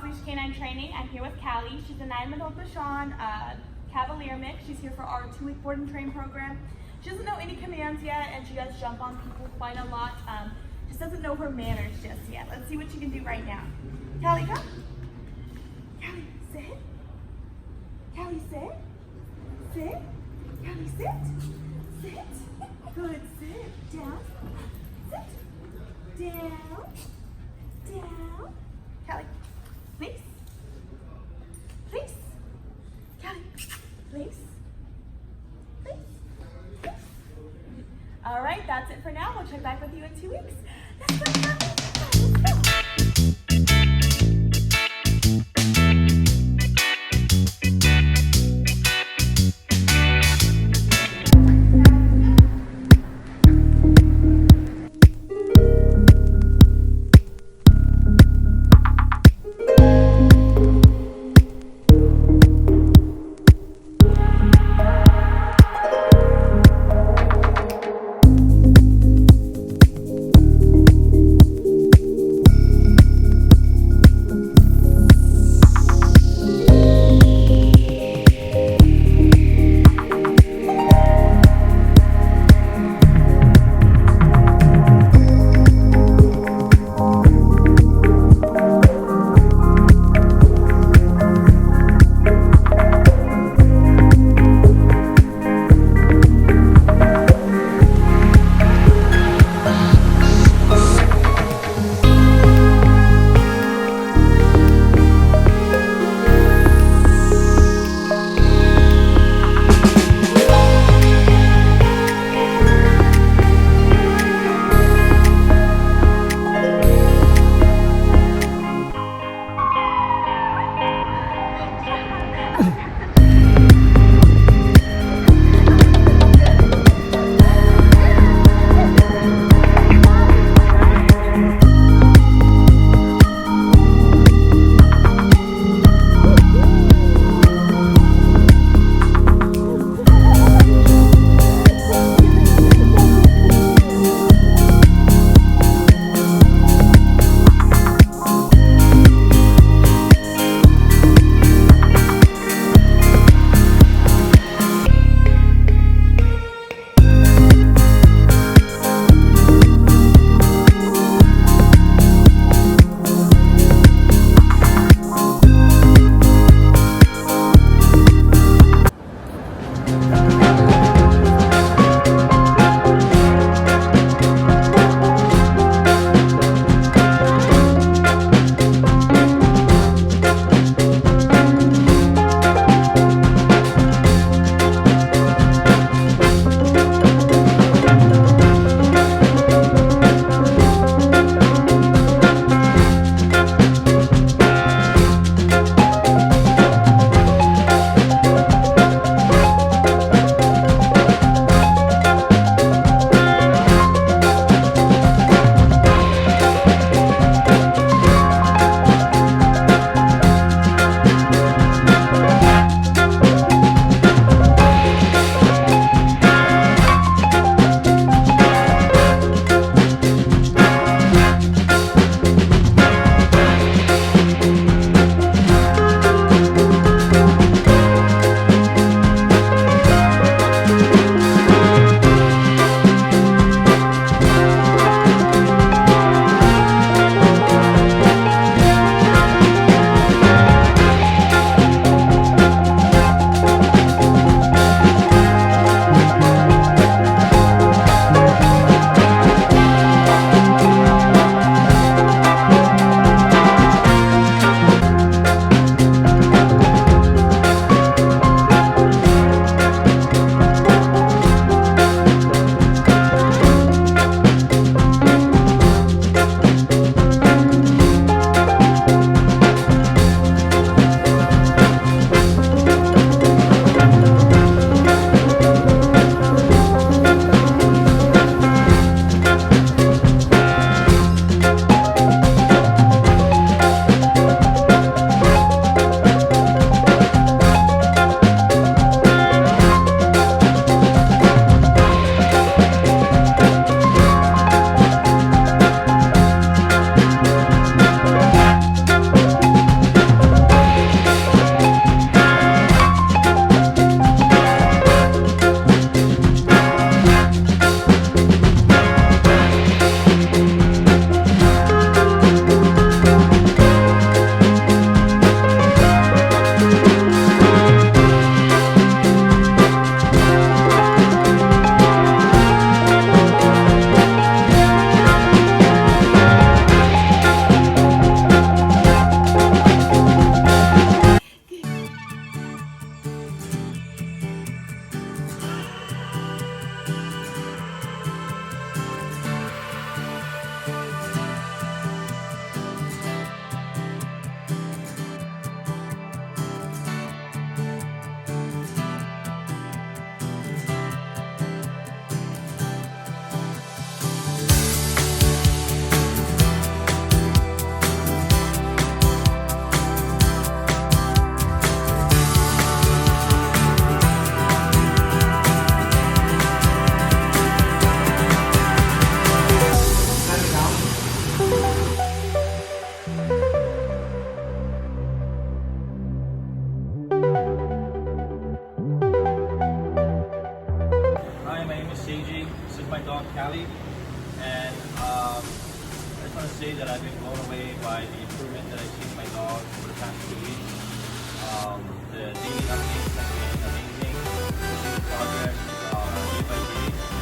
Off-Leash Canine Training. I'm here with Cali. She's a 9-month-old Bichon, Cavalier mix. She's here for our 2-week board and train program. She doesn't know any commands yet, and she does jump on people quite a lot. Just doesn't know her manners just yet. Let's see what she can do right now. Cali, come. Cali, sit. Cali, sit. Sit. Cali, sit. Sit. Good. Sit. Down. Sit. Down. Down. Cali, place. Place. Cali, place. Place. Place. All right, that's it for now. We'll check back with you in 2 weeks. Let's go. staging. This is my dog Cali, and I just want to say that I've been blown away by the improvement that I've seen in my dog over the past 2 weeks. The daily updates have been amazing. We've seen the progress day by day.